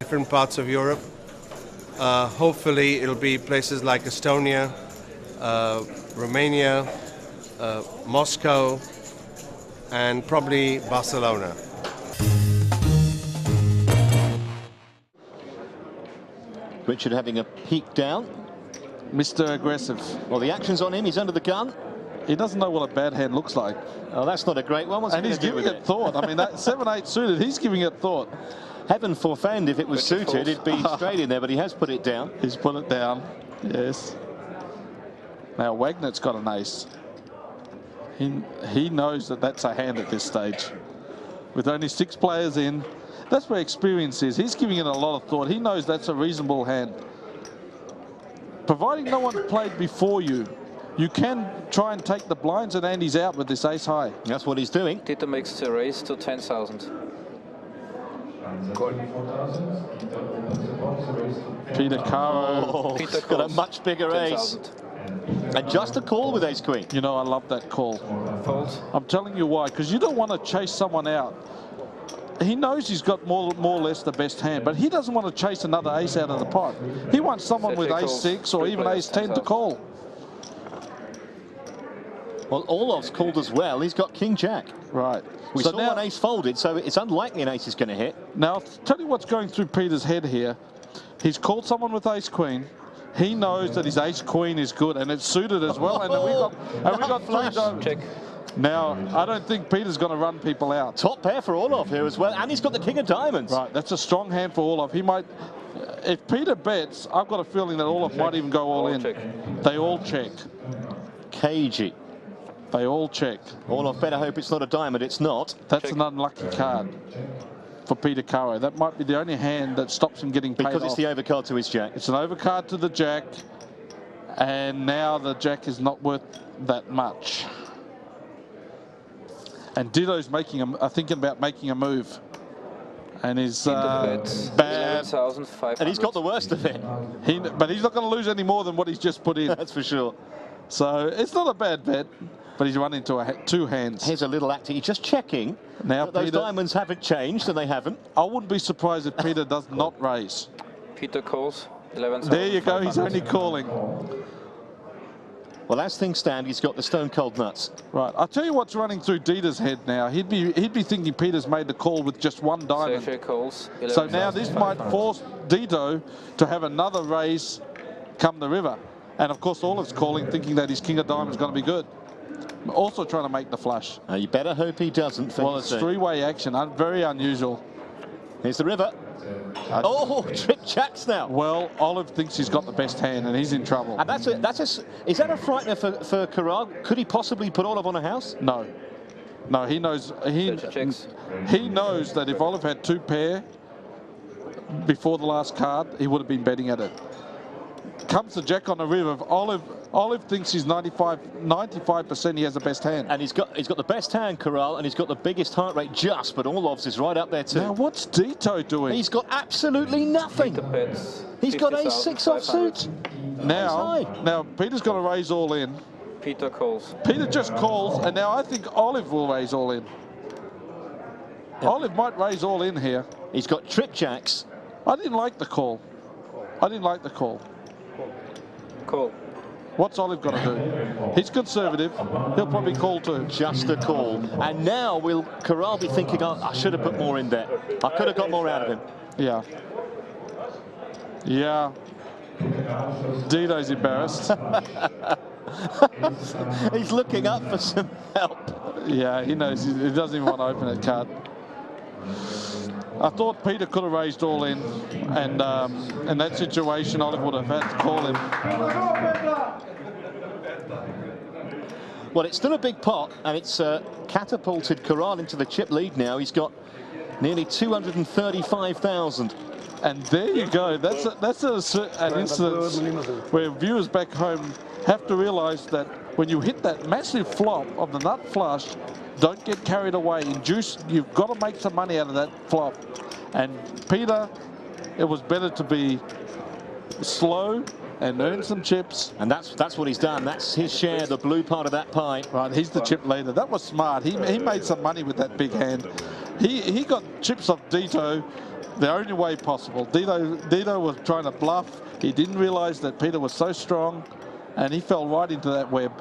different parts of Europe. Hopefully it'll be places like Estonia, Romania, Moscow, and probably Barcelona. Richard having a peek down. Mr. Aggressive. Well, the action's on him. He's under the gun. He doesn't know what a bad hand looks like. Oh, that's not a great one. And he's giving it thought. I mean, that 7-8 suited, he's giving it thought. Heaven forfend if it was suited, it'd be straight in there, but he has put it down. He's put it down, yes. Now, Wagnet's got an ace. He knows that that's a hand at this stage. With only 6 players in, that's where experience is. He's giving it a lot of thought. He knows that's a reasonable hand. Providing no one played before you, you can try and take the blinds, and Andy's out with this ace high. That's what he's doing. Tito makes the raise to 10,000. Peter Caro. Peter got a much bigger 10, ace. And just a call with ace queen. You know, I love that call. Fold. I'm telling you why, because you don't want to chase someone out. He knows he's got more or less the best hand, but he doesn't want to chase another ace out of the pot. He wants someone with ace 6 or even ace 10 to call. Well, Orlov's called as well. He's got king jack. Right. We saw an ace folded, so it's unlikely an ace is going to hit. Now, I'll tell you what's going through Peter's head here. He's called someone with ace queen. He knows that his ace queen is good, and it's suited as well. And we got 3 diamonds. Check. Now, I don't think Peter's going to run people out. Top pair for Orlov here as well, and he's got the king of diamonds. Right, that's a strong hand for Orlov. He might, if Peter bets, I've got a feeling that Orlov might even go all in. Check. They all check. Cagey. They all check. Orlov better hope it's not a diamond. It's not. That's an unlucky card for Peter Caro. That might be the only hand that stops him getting paid because it's off. the overcard to his jack. It's an overcard to the jack, and now the jack is not worth that much. And Ditto's thinking about making a move. And he's bad. 11,500. And he's got the worst of it. But he's not going to lose any more than what he's just put in. That's for sure. So it's not a bad bet, but he's run into 2 hands. Here's a little act. He's just checking now that those Peter, diamonds haven't changed, and they haven't. I wouldn't be surprised if Peter does not raise. Peter calls 11,500. There you go. He's only calling. Well, as things stand, he's got the stone cold nuts. Right. I'll tell you what's running through Dieter's head now. He'd be thinking Peter's made the call with just 1 diamond. Sergey calls 11,500. So now this might force Dito to have another raise come the river. And of course, Orlov's calling, thinking that his king of diamonds is going to be good. Also trying to make the flush. You better hope he doesn't. Well, it's 3-way action. Very unusual. Here's the river. Oh, trick jacks now. Well, Olive thinks he's got the best hand, and he's in trouble. And is that a frightener for Corral? Could he possibly put Olive on a house? No. No, he knows. He knows that if Olive had 2 pair before the last card, he would have been betting at it. Comes the jack on the river. Olive thinks he's 95% he has the best hand. And he's got the best hand, Corral, and he's got the biggest heart rate just, but Orlov's is right up there too. Now what's Dito doing? He's got absolutely nothing. He's got ace 6 offsuit. Now Peter's got to raise all in. Peter calls. Peter just calls, and now I think Olive will raise all in. Yeah. Olive might raise all in here. He's got trick jacks. I didn't like the call. Call. What's Olive got to do? He's conservative. He'll probably call too. Just a call. And now will Corral be thinking, oh, I should have put more in there. I could have got more out of him. Yeah. Yeah. Dito's embarrassed. He's looking up for some help. Yeah, he knows. He doesn't even want to open that card. I thought Peter could have raised all in, and in that situation, Olive would have had to call him. Well, it's still a big pot, and it's catapulted Corral into the chip lead now. He's got nearly 235,000. And there you go. That's an instance where viewers back home have to realise that when you hit that massive flop of the nut flush, don't get carried away. You've got to make some money out of that flop. And Peter, it was better to be slow and earn some chips. And that's what he's done. That's his share, the blue part of that pie. Right, he's the chip leader. That was smart. He made some money with that big hand. He got chips off Dito the only way possible. Dito was trying to bluff. He didn't realise that Peter was so strong, and he fell right into that web.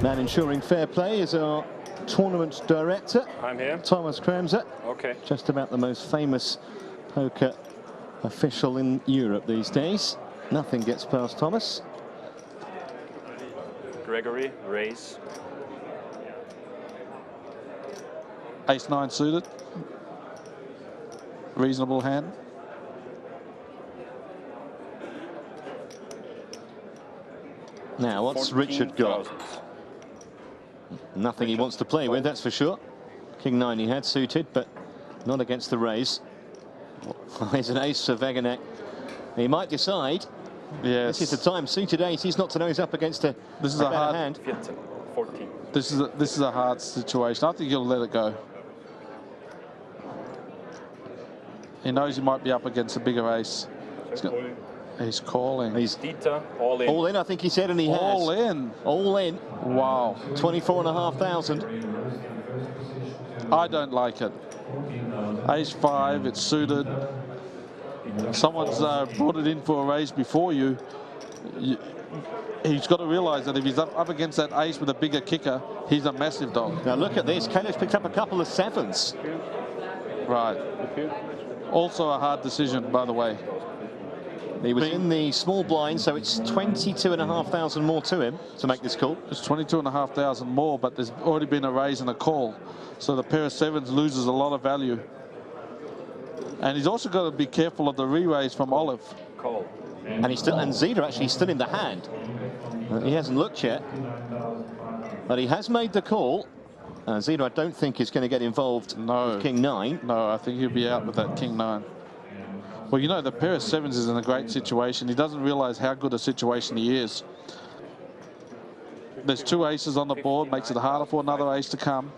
Man ensuring fair play is our tournament director. I'm here. Thomas Kremser. Okay. Just about the most famous poker official in Europe these days. Nothing gets past Thomas. Gregory, raise. Ace-9 suited. Reasonable hand. Now, what's Richard got? Nothing he wants to play with, that's for sure. King-9 he had suited, but not against the raise. There's an ace for Wegener. He might decide. Yes. This is the time. Suited ace. He's not to know he's up against a better hand. 14. This is a hard situation. I think he'll let it go. He knows he might be up against a bigger ace. He's calling. He's Dita, all in. all in, I think he said, and he has. All in. All in. Wow. 24,500. I don't like it. Ace-5, it's suited. Someone's brought it in for a raise before you. He's got to realise that if he's up against that ace with a bigger kicker, he's a massive dog. Now look at this. Kaila's picked up a couple of sevens. Right. Also a hard decision, by the way. He was in the small blind, so it's 22,500 more to him to make this call. It's 22,500 more, but there's already been a raise and a call. So the pair of sevens loses a lot of value. And he's also got to be careful of the re-raise from Olive. Call. And he's still, and Zeta actually still in the hand. He hasn't looked yet, but he has made the call. Zeta, I don't think is going to get involved with King-9. No, I think he'll be out with that King-9. Well, you know, the pair of sevens is in a great situation. He doesn't realise how good a situation he is. There's two aces on the board, makes it harder for another ace to come.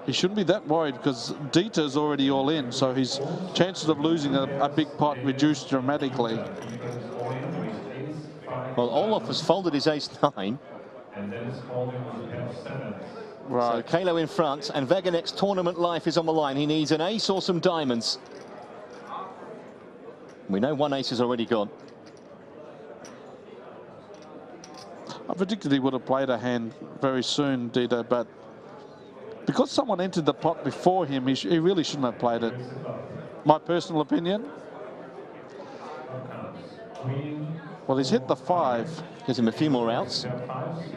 He shouldn't be that worried because Dieter's already all in, so his chances of losing a big pot reduced dramatically. Well, Olaf has folded his ace-9. Right. So Kalo in front, and Wegenek's tournament life is on the line. He needs an ace or some diamonds. We know one ace is already gone. I predicted he would have played a hand very soon, Dieter, but because someone entered the pot before him, he really shouldn't have played it. My personal opinion. Well, he's hit the 5. Gives him a few more outs.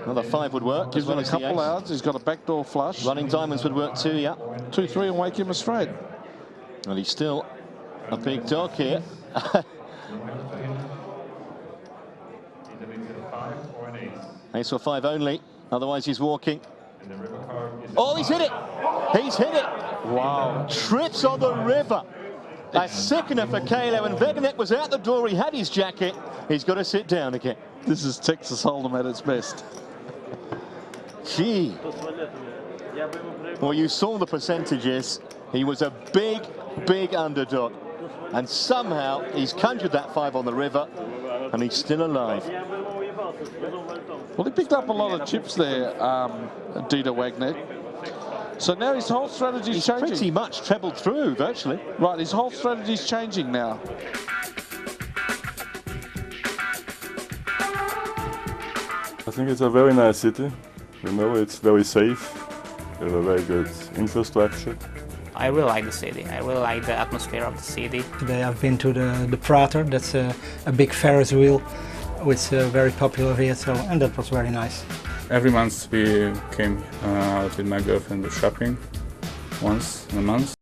Another 5 would work. Gives him a couple outs. He's got a backdoor flush. Running diamonds would work too, yeah. 2-3 and wake him a straight. Well, he's still a big dog here. Ace or 5 only. Otherwise, he's walking. Oh, he's hit it! He's hit it! Wow. Trips on the river. A sickener for Kalo, and Wegener was out the door. He had his jacket. He's got to sit down again. This is Texas Hold'em at its best. Gee. Well, you saw the percentages. He was a big, big underdog. And somehow he's conjured that 5 on the river, and he's still alive. Well, he picked up a lot of chips there, Dieter Wegener. So now his whole strategy's changing. Pretty much trebled through, virtually. Right, his whole strategy's changing now. I think it's a very nice city. You know, it's very safe. We have a very good infrastructure. I really like the city. I really like the atmosphere of the city. Today I've been to the Prater. That's a big Ferris wheel, which is very popular here, and that was very nice. Every month we came out with my girlfriend shopping. once in a month.